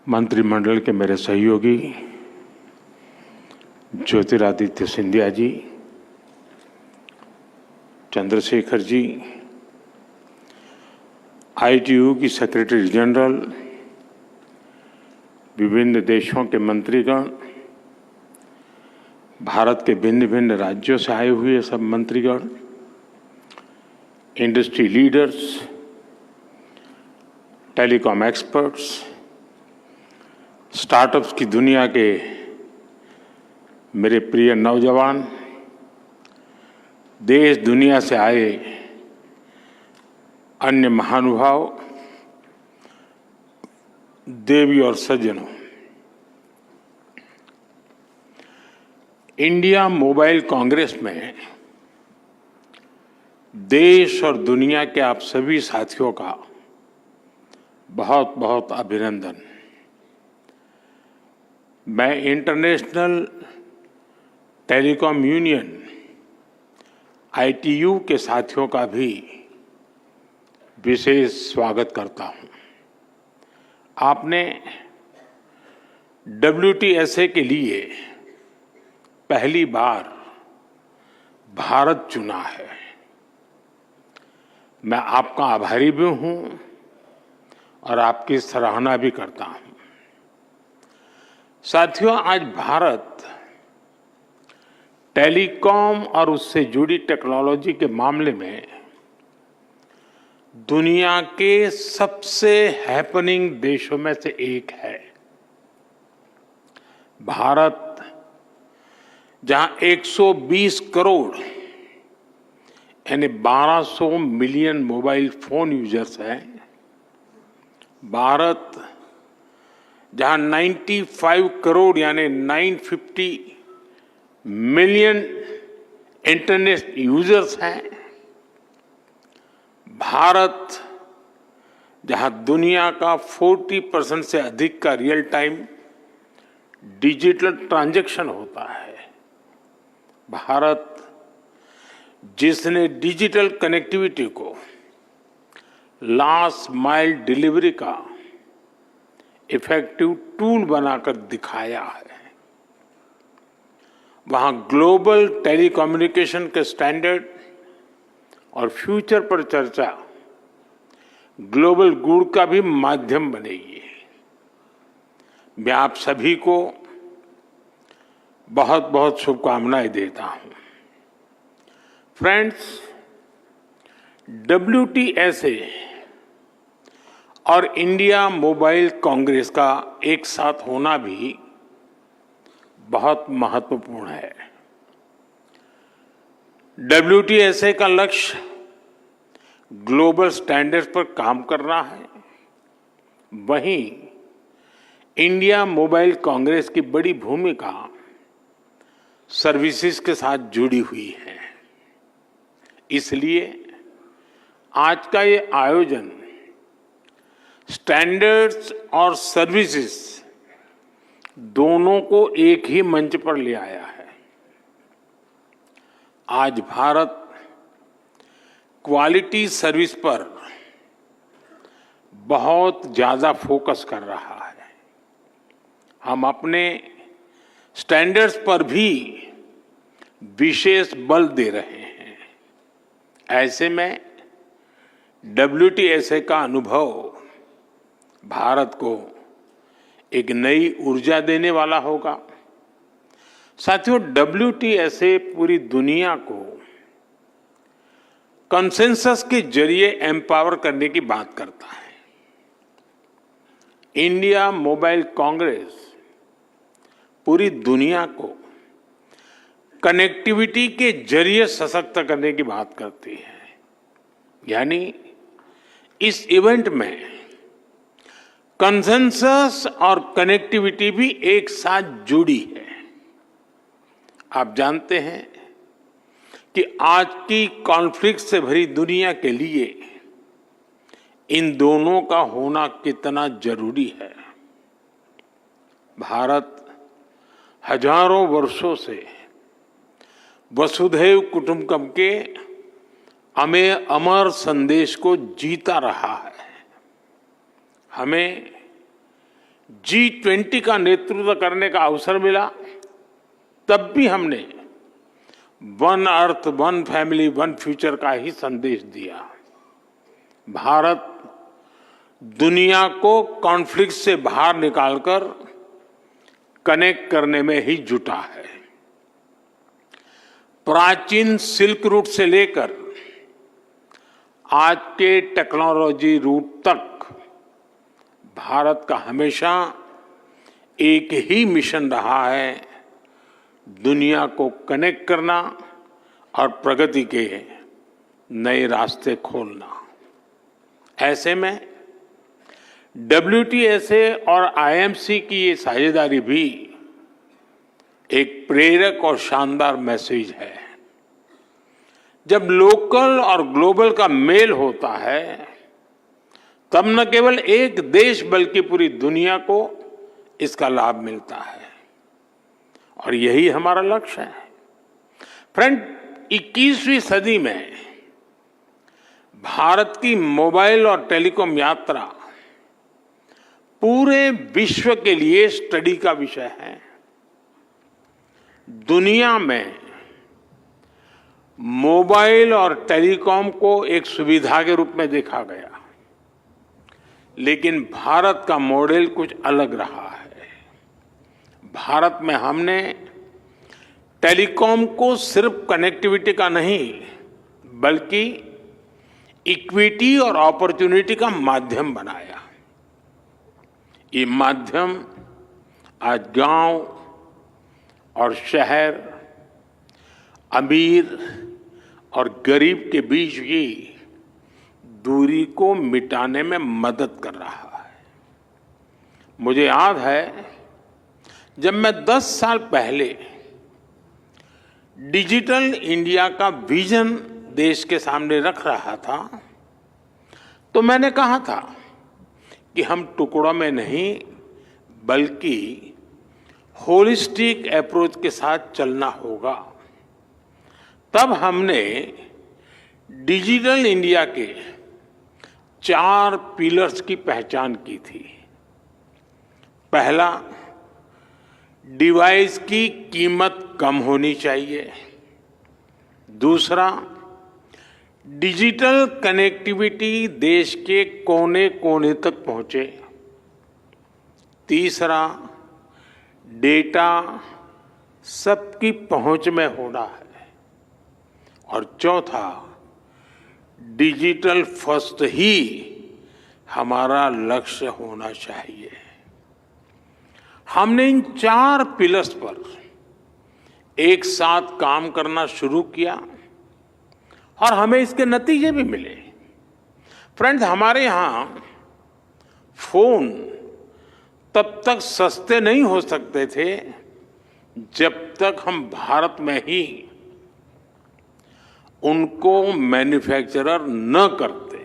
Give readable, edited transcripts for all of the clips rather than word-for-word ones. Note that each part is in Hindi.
मंत्रिमंडल के मेरे सहयोगी ज्योतिरादित्य सिंधिया जी, चंद्रशेखर जी, ITU की सेक्रेटरी जनरल, विभिन्न देशों के मंत्रीगण, भारत के भिन्न भिन्न राज्यों से आए हुए सब मंत्रीगण, industry leaders, telecom experts, startups की दुनिया के मेरे प्रिय नौजवान, देश दुनिया से आए अन्य महानुभाव, देवी और सज्जनों, इंडिया मोबाइल कांग्रेस में देश और दुनिया के आप सभी साथियों का बहुत बहुत अभिनंदन। मैं इंटरनेशनल टेलीकॉम यूनियन ITU के साथियों का भी विशेष स्वागत करता हूं। आपने WTSA के लिए पहली बार भारत चुना है। मैं आपका आभारी भी हूं और आपकी सराहना भी करता हूं। साथियों, आज भारत टेलीकॉम और उससे जुड़ी टेक्नोलॉजी के मामले में दुनिया के सबसे हैपनिंग देशों में से एक है। भारत जहां 120 करोड़ यानी 1200 मिलियन मोबाइल फोन यूजर्स हैं, भारत जहां 95 करोड़ यानी 950 मिलियन इंटरनेट यूजर्स हैं, भारत जहां दुनिया का 40% से अधिक का रियल टाइम डिजिटल ट्रांजैक्शन होता है, भारत जिसने डिजिटल कनेक्टिविटी को लास्ट माइल डिलीवरी का इफेक्टिव टूल बनाकर दिखाया है, वहां ग्लोबल टेलीकम्युनिकेशन के स्टैंडर्ड और फ्यूचर पर चर्चा ग्लोबल गुड का भी माध्यम बनेगी। मैं आप सभी को बहुत बहुत शुभकामनाएं देता हूं। फ्रेंड्स, WTSA और इंडिया मोबाइल कांग्रेस का एक साथ होना भी बहुत महत्वपूर्ण है। WTSA का लक्ष्य ग्लोबल स्टैंडर्ड्स पर काम करना है, वहीं इंडिया मोबाइल कांग्रेस की बड़ी भूमिका सर्विसेज के साथ जुड़ी हुई है। इसलिए आज का ये आयोजन स्टैंडर्ड्स और सर्विसेज दोनों को एक ही मंच पर ले आया है। आज भारत क्वालिटी सर्विस पर बहुत ज्यादा फोकस कर रहा है। हम अपने स्टैंडर्ड्स पर भी विशेष बल दे रहे हैं। ऐसे में WTSA का अनुभव भारत को एक नई ऊर्जा देने वाला होगा। साथियों, WTSA पूरी दुनिया को कंसेंसस के जरिए एम्पावर करने की बात करता है। इंडिया मोबाइल कांग्रेस पूरी दुनिया को कनेक्टिविटी के जरिए सशक्त करने की बात करती है। यानी इस इवेंट में कंसेंसस और कनेक्टिविटी भी एक साथ जुड़ी है। आप जानते हैं कि आज की कॉन्फ्लिक्ट से भरी दुनिया के लिए इन दोनों का होना कितना जरूरी है। भारत हजारों वर्षों से वसुधैव कुटुंबकम के अमर संदेश को जीता रहा है। हमें G20 का नेतृत्व करने का अवसर मिला, तब भी हमने one earth, one family, one future का ही संदेश दिया। भारत दुनिया को कॉन्फ्लिक्ट से बाहर निकालकर कनेक्ट करने में ही जुटा है। प्राचीन सिल्क रूट से लेकर आज के टेक्नोलॉजी रूट तक भारत का हमेशा एक ही मिशन रहा है, दुनिया को कनेक्ट करना और प्रगति के नए रास्ते खोलना। ऐसे में WTSA और IMC की ये साझेदारी भी एक प्रेरक और शानदार मैसेज है। जब लोकल और ग्लोबल का मेल होता है, तब न केवल एक देश बल्कि पूरी दुनिया को इसका लाभ मिलता है, और यही हमारा लक्ष्य है। फ्रेंड, 21वीं सदी में भारत की मोबाइल और टेलीकॉम यात्रा पूरे विश्व के लिए स्टडी का विषय है। दुनिया में मोबाइल और टेलीकॉम को एक सुविधा के रूप में देखा गया, लेकिन भारत का मॉडल कुछ अलग रहा है। भारत में हमने टेलीकॉम को सिर्फ कनेक्टिविटी का नहीं, बल्कि इक्विटी और अपॉर्चुनिटी का माध्यम बनाया। ये माध्यम आज गांव और शहर, अमीर और गरीब के बीच की दूरी को मिटाने में मदद कर रहा है। मुझे याद है, जब मैं 10 साल पहले डिजिटल इंडिया का विजन देश के सामने रख रहा था, तो मैंने कहा था कि हम टुकड़ों में नहीं बल्कि होलिस्टिक अप्रोच के साथ चलना होगा। तब हमने डिजिटल इंडिया के 4 पिलर्स की पहचान की थी। पहला, डिवाइस की कीमत कम होनी चाहिए। दूसरा, डिजिटल कनेक्टिविटी देश के कोने कोने तक पहुंचे। तीसरा, डेटा सबकी पहुंच में होना है। और चौथा, डिजिटल फर्स्ट ही हमारा लक्ष्य होना चाहिए। हमने इन 4 पिलर्स पर एक साथ काम करना शुरू किया और हमें इसके नतीजे भी मिले। फ्रेंड्स, हमारे यहां फोन तब तक सस्ते नहीं हो सकते थे जब तक हम भारत में ही उनको मैन्युफैक्चरर न करते।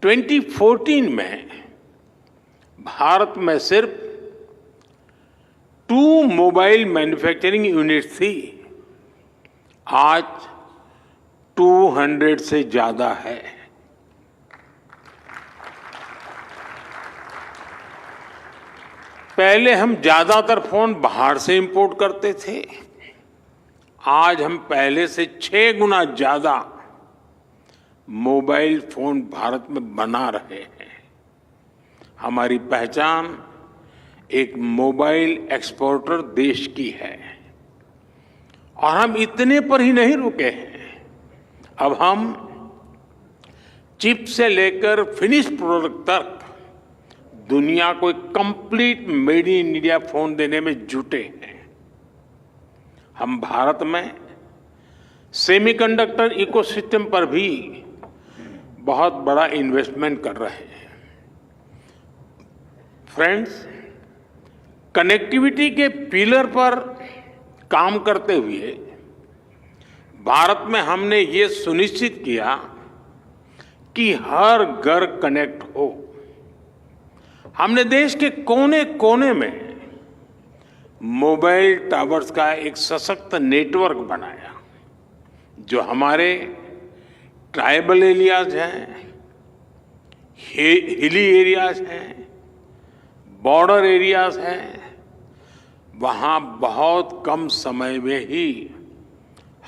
2014 में भारत में सिर्फ 2 मोबाइल मैन्युफैक्चरिंग यूनिट थी, आज 200 से ज्यादा है। पहले हम ज्यादातर फोन बाहर से इंपोर्ट करते थे, आज हम पहले से 6 गुना ज्यादा मोबाइल फोन भारत में बना रहे हैं। हमारी पहचान एक मोबाइल एक्सपोर्टर देश की है, और हम इतने पर ही नहीं रुके हैं। अब हम चिप से लेकर फिनिश प्रोडक्ट तक दुनिया को एक complete made in India phone देने में जुटे हैं। हम भारत में सेमीकंडक्टर इकोसिस्टम पर भी बहुत बड़ा इन्वेस्टमेंट कर रहे हैं। फ्रेंड्स, कनेक्टिविटी के पिलर पर काम करते हुए भारत में हमने ये सुनिश्चित किया कि हर घर कनेक्ट हो। हमने देश के कोने कोने में मोबाइल टावर्स का एक सशक्त नेटवर्क बनाया, जो हमारे ट्राइबल एरियाज हैं, हिली एरियाज हैं, बॉर्डर एरियाज हैं, वहां बहुत कम समय में ही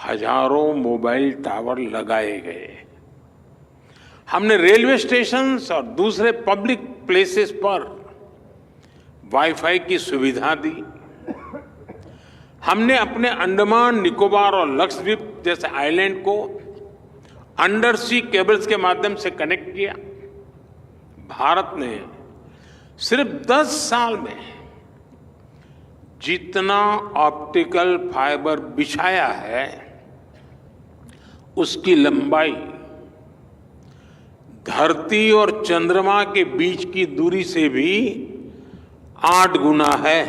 हजारों मोबाइल टावर लगाए गए। हमने रेलवे स्टेशन और दूसरे पब्लिक प्लेसेस पर वाईफाई की सुविधा दी। हमने अपने अंडमान निकोबार और लक्षद्वीप जैसे आइलैंड को अंडर सी केबल्स के माध्यम से कनेक्ट किया। भारत ने सिर्फ 10 साल में जितना ऑप्टिकल फाइबर बिछाया है, उसकी लंबाई धरती और चंद्रमा के बीच की दूरी से भी 8 गुना है।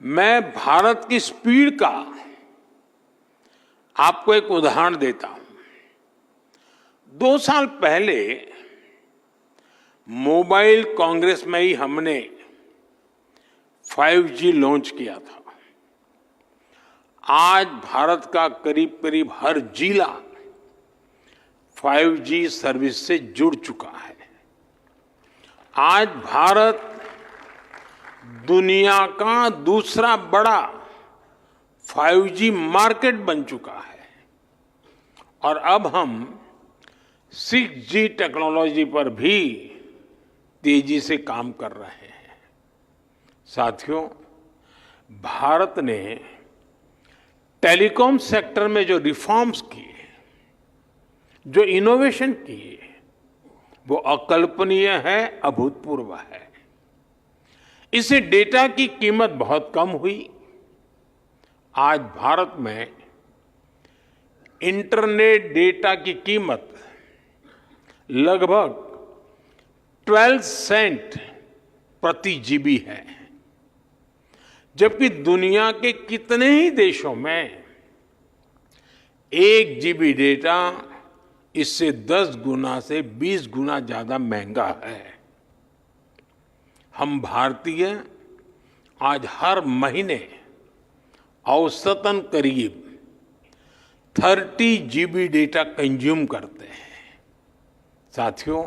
मैं भारत की स्पीड का आपको एक उदाहरण देता हूं। 2 साल पहले मोबाइल कांग्रेस में ही हमने 5G लॉन्च किया था। आज भारत का करीब करीब हर जिला 5G सर्विस से जुड़ चुका है। आज भारत दुनिया का दूसरा बड़ा 5G मार्केट बन चुका है और अब हम 6G टेक्नोलॉजी पर भी तेजी से काम कर रहे हैं। साथियों, भारत ने टेलीकॉम सेक्टर में जो रिफॉर्म्स किए, जो इनोवेशन किए, वो अकल्पनीय है, अभूतपूर्व है। इससे डेटा की कीमत बहुत कम हुई। आज भारत में इंटरनेट डेटा की कीमत लगभग 12 सेंट प्रति जीबी है, जबकि दुनिया के कितने ही देशों में 1 जीबी डेटा इससे 10 गुना से 20 गुना ज्यादा महंगा है। हम भारतीय आज हर महीने औसतन करीब 30 जीबी डेटा कंज्यूम करते हैं। साथियों,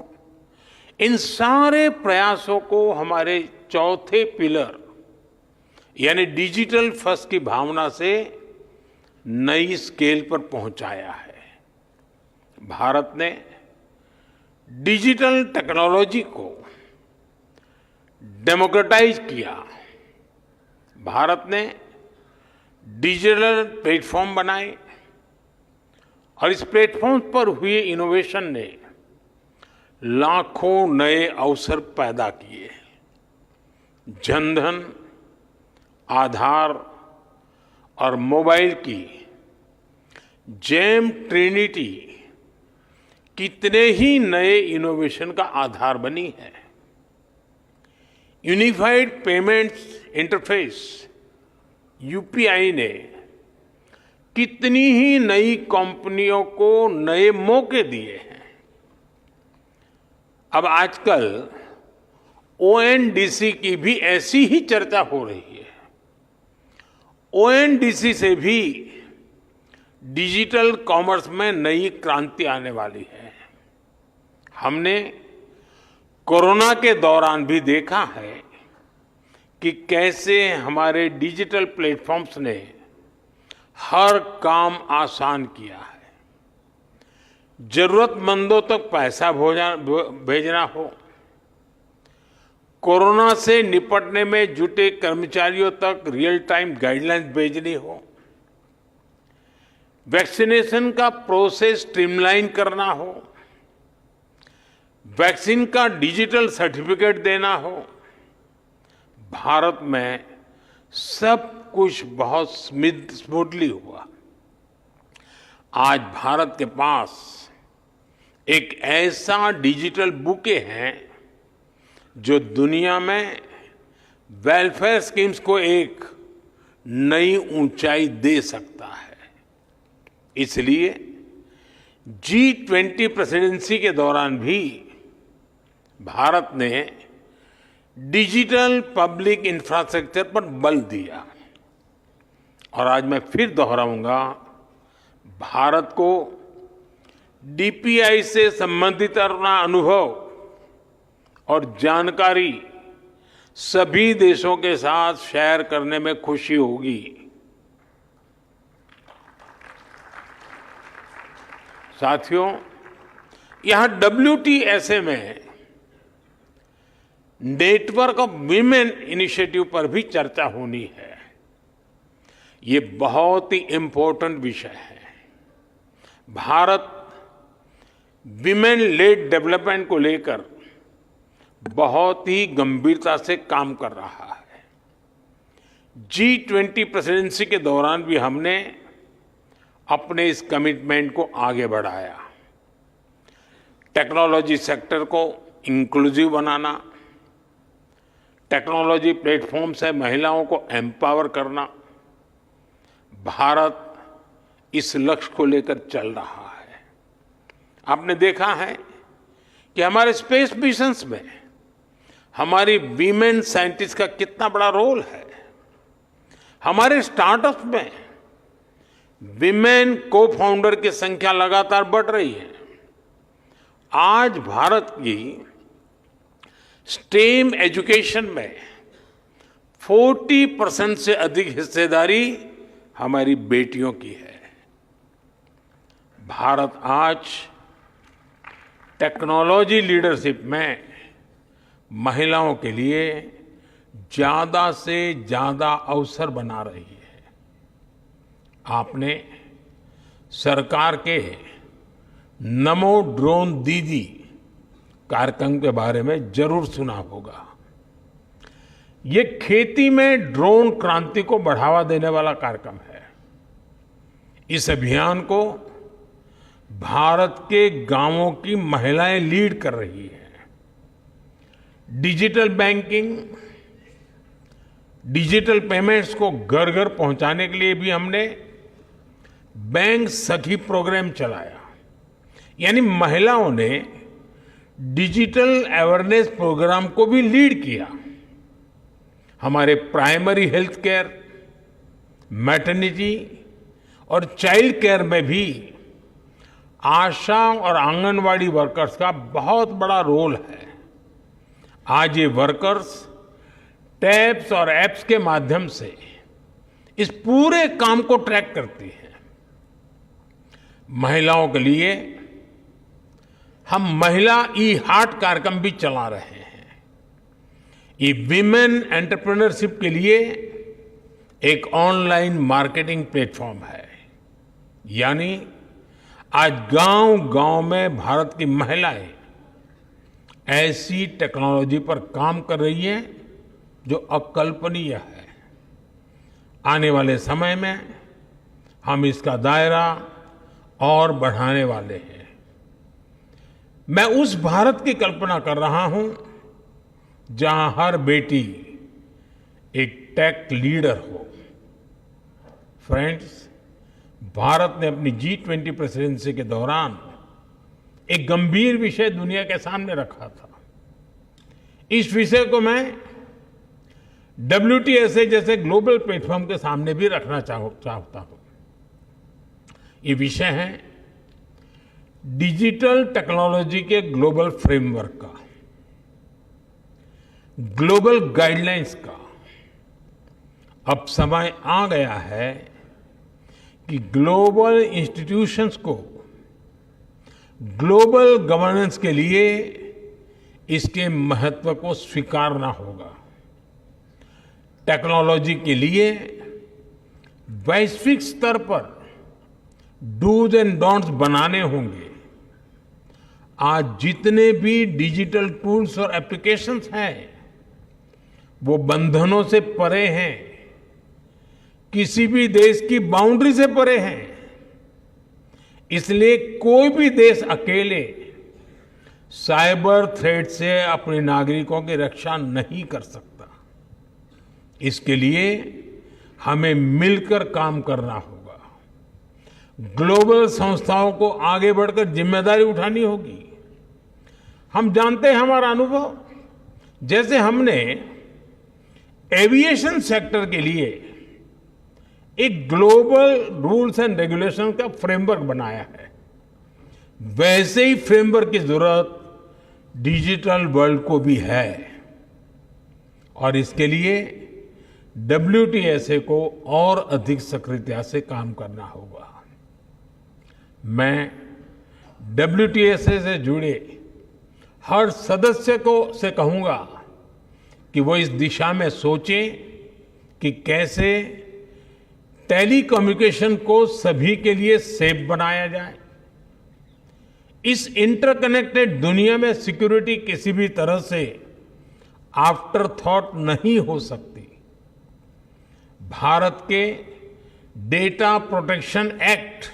इन सारे प्रयासों को हमारे चौथे पिलर यानी डिजिटल फर्स्ट की भावना से नई स्केल पर पहुंचाया है। भारत ने डिजिटल टेक्नोलॉजी को डेमोक्रेटाइज किया। भारत ने डिजिटल प्लेटफॉर्म बनाए और इस प्लेटफॉर्म पर हुए इनोवेशन ने लाखों नए अवसर पैदा किए। जनधन, आधार और मोबाइल की जेम ट्रिनिटी कितने ही नए इनोवेशन का आधार बनी है। यूनिफाइड पेमेंट्स इंटरफेस यूपीआई ने कितनी ही नई कंपनियों को नए मौके दिए हैं। अब आजकल ओएनडीसी की भी ऐसी ही चर्चा हो रही है। ओएनडीसी से भी डिजिटल कॉमर्स में नई क्रांति आने वाली है। हमने कोरोना के दौरान भी देखा है कि कैसे हमारे डिजिटल प्लेटफॉर्म्स ने हर काम आसान किया है। जरूरतमंदों तक पैसा भेजना हो, कोरोना से निपटने में जुटे कर्मचारियों तक रियल टाइम गाइडलाइंस भेजनी हो, वैक्सीनेशन का प्रोसेस स्ट्रीमलाइन करना हो, वैक्सीन का डिजिटल सर्टिफिकेट देना हो, भारत में सब कुछ बहुत स्मूथली हुआ। आज भारत के पास एक ऐसा डिजिटल बुके है जो दुनिया में वेलफेयर स्कीम्स को एक नई ऊंचाई दे सकता है। इसलिए G20 प्रेसिडेंसी के दौरान भी भारत ने डिजिटल पब्लिक इंफ्रास्ट्रक्चर पर बल दिया और आज मैं फिर दोहराऊंगा, भारत को डीपीआई से संबंधित अपना अनुभव और जानकारी सभी देशों के साथ शेयर करने में खुशी होगी। साथियों, यहां WTSA में नेटवर्क ऑफ वीमेन इनिशिएटिव पर भी चर्चा होनी है। ये बहुत ही इंपॉर्टेंट विषय है। भारत विमेन लेड डेवलपमेंट को लेकर बहुत ही गंभीरता से काम कर रहा है। G20 प्रेसिडेंसी के दौरान भी हमने अपने इस कमिटमेंट को आगे बढ़ाया। टेक्नोलॉजी सेक्टर को इंक्लूसिव बनाना, टेक्नोलॉजी प्लेटफॉर्म से महिलाओं को एम्पावर करना, भारत इस लक्ष्य को लेकर चल रहा है। आपने देखा है कि हमारे स्पेस मिशंस में हमारी वीमेन साइंटिस्ट का कितना बड़ा रोल है। हमारे स्टार्टअप में विमेन को फाउंडर की संख्या लगातार बढ़ रही है। आज भारत की स्टेम एजुकेशन में 40% से अधिक हिस्सेदारी हमारी बेटियों की है। भारत आज टेक्नोलॉजी लीडरशिप में महिलाओं के लिए ज्यादा से ज्यादा अवसर बना रही है। आपने सरकार के नमो ड्रोन दीदी कार्यक्रम के बारे में जरूर सुना होगा। ये खेती में ड्रोन क्रांति को बढ़ावा देने वाला कार्यक्रम है। इस अभियान को भारत के गांवों की महिलाएं लीड कर रही हैं। डिजिटल बैंकिंग, डिजिटल पेमेंट्स को घर घर पहुंचाने के लिए भी हमने बैंक सखी प्रोग्राम चलाया। यानी महिलाओं ने डिजिटल अवेयरनेस प्रोग्राम को भी लीड किया। हमारे प्राइमरी हेल्थ केयर, मैटरनिटी और चाइल्ड केयर में भी आशा और आंगनवाड़ी वर्कर्स का बहुत बड़ा रोल है। आज ये वर्कर्स टैब्स और एप्स के माध्यम से इस पूरे काम को ट्रैक करती हैं। महिलाओं के लिए हम महिला ई हार्ट कार्यक्रम भी चला रहे हैं। ये विमेन एंटरप्रेन्योरशिप के लिए एक ऑनलाइन मार्केटिंग प्लेटफॉर्म है। यानी आज गांव-गांव में भारत की महिलाएं ऐसी टेक्नोलॉजी पर काम कर रही हैं जो अकल्पनीय है। आने वाले समय में हम इसका दायरा और बढ़ाने वाले हैं। मैं उस भारत की कल्पना कर रहा हूं जहां हर बेटी एक टेक लीडर हो। फ्रेंड्स, भारत ने अपनी G20 प्रेसिडेंसी के दौरान एक गंभीर विषय दुनिया के सामने रखा था। इस विषय को मैं WTSA जैसे ग्लोबल प्लेटफॉर्म के सामने भी रखना चाहता हूं। ये विषय है डिजिटल टेक्नोलॉजी के ग्लोबल फ्रेमवर्क का, ग्लोबल गाइडलाइंस का। अब समय आ गया है कि ग्लोबल इंस्टीट्यूशंस को ग्लोबल गवर्नेंस के लिए इसके महत्व को स्वीकारना होगा। टेक्नोलॉजी के लिए वैश्विक स्तर पर डूज एंड डोंट्स बनाने होंगे। आज जितने भी डिजिटल टूल्स और एप्लीकेशंस हैं वो बंधनों से परे हैं, किसी भी देश की बाउंड्री से परे हैं। इसलिए कोई भी देश अकेले साइबर थ्रेट से अपने नागरिकों की रक्षा नहीं कर सकता। इसके लिए हमें मिलकर काम करना होगा। ग्लोबल संस्थाओं को आगे बढ़कर जिम्मेदारी उठानी होगी। हम जानते हैं, हमारा अनुभव, जैसे हमने एविएशन सेक्टर के लिए एक ग्लोबल रूल्स एंड रेगुलेशन का फ्रेमवर्क बनाया है। वैसे ही फ्रेमवर्क की जरूरत डिजिटल वर्ल्ड को भी है और इसके लिए WTSA को और अधिक सक्रियता से काम करना होगा। मैं WTSA से जुड़े हर सदस्य को से कहूंगा कि वो इस दिशा में सोचें कि कैसे टेलीकम्युनिकेशन को सभी के लिए सेफ बनाया जाए। इस इंटरकनेक्टेड दुनिया में सिक्योरिटी किसी भी तरह से आफ्टर थॉट नहीं हो सकती। भारत के डेटा प्रोटेक्शन एक्ट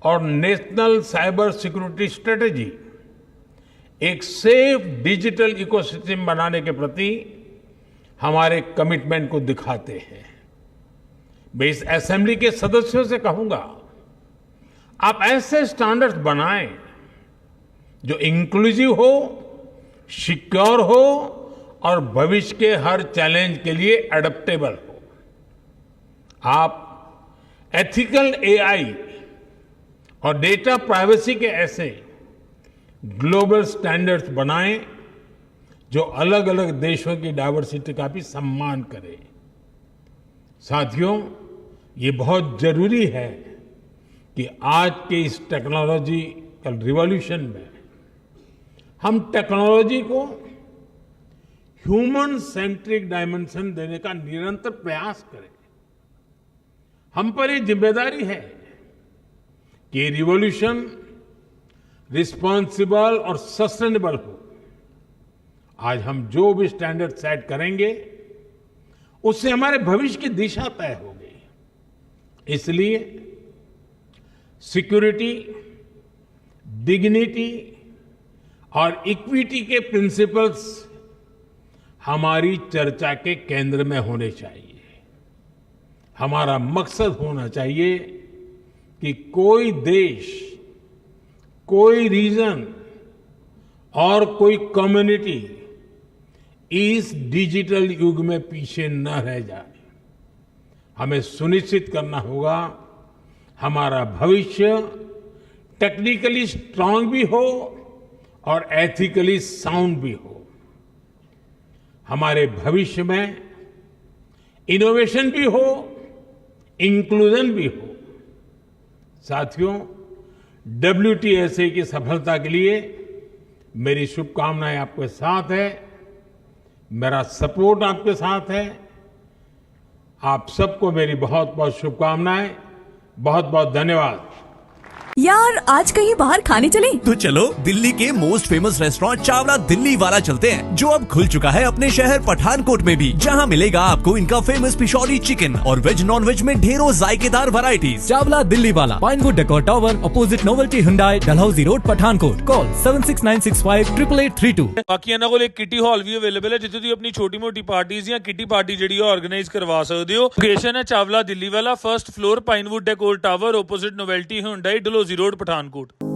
और नेशनल साइबर सिक्योरिटी स्ट्रेटेजी एक सेफ डिजिटल इकोसिस्टम बनाने के प्रति हमारे कमिटमेंट को दिखाते हैं। मैं इस असेंबली के सदस्यों से कहूंगा, आप ऐसे स्टैंडर्ड्स बनाएं जो इंक्लूसिव हो, सिक्योर हो और भविष्य के हर चैलेंज के लिए एडेप्टेबल हो। आप एथिकल AI और डेटा प्राइवेसी के ऐसे ग्लोबल स्टैंडर्ड्स बनाएं जो अलग अलग देशों की डाइवर्सिटी का भी सम्मान करें। साथियों, ये बहुत जरूरी है कि आज के इस टेक्नोलॉजिकल रिवॉल्यूशन में हम टेक्नोलॉजी को ह्यूमन सेंट्रिक डायमेंशन देने का निरंतर प्रयास करें। हम पर ये जिम्मेदारी है कि ये रिवॉल्यूशन रिस्पॉन्सिबल और सस्टेनेबल हो। आज हम जो भी स्टैंडर्ड सेट करेंगे उससे हमारे भविष्य की दिशा तय होगी। इसलिए सिक्योरिटी, डिग्निटी और इक्विटी के प्रिंसिपल्स हमारी चर्चा के केंद्र में होने चाहिए। हमारा मकसद होना चाहिए कि कोई देश, कोई रीजन और कोई कम्युनिटी इस डिजिटल युग में पीछे न रह जाए। हमें सुनिश्चित करना होगा हमारा भविष्य टेक्निकली स्ट्रांग भी हो और एथिकली साउंड भी हो। हमारे भविष्य में इनोवेशन भी हो, इंक्लूजन भी हो। साथियों, WTSA की सफलता के लिए मेरी शुभकामनाएं आपके साथ है, मेरा सपोर्ट आपके साथ है। आप सबको मेरी बहुत बहुत शुभकामनाएं। बहुत बहुत धन्यवाद। यार, आज कहीं बाहर खाने चलें? तो चलो दिल्ली के most famous restaurant Chawla Delhi वाला चलते हैं, जो अब खुल चुका है अपने शहर पठानकोट में भी, जहां मिलेगा आपको इनका फेमस पिशौरी चिकन और वेज नॉन वेज में ढेरों जायकेदार वैरायटीज। चावला दिल्ली वाला, Pinewood decor tower, opposite novelty Hyundai, Dalhousie road, Pathankot. Call 7696588832। बाकी ਇਹਨਾਂ ਕੋਲ ਇੱਕ ਕਿਟੀ ਹਾਲ ਵੀ ਅਵੇਲੇਬਲ ਹੈ, ਜਿੱਥੇ ਤੁਸੀਂ ਆਪਣੀ ਛੋਟੀ ਮੋਟੀ ਪਾਰਟੀਆਂ ਜਾਂ ਕਿਟੀ ਪਾਰਟੀ ਜਿਹੜੀ ਆਰਗੇਨਾਈਜ਼ ਕਰਵਾ ਸਕਦੇ ਹੋ। ਲੋਕੇਸ਼ਨ ਹੈ ਚਾਵਲਾ ਦਿੱਲੀ ਵਾਲਾ, first floor, pinewood decor tower, opposite novelty Hyundai, Dalhousie road, Pathankot.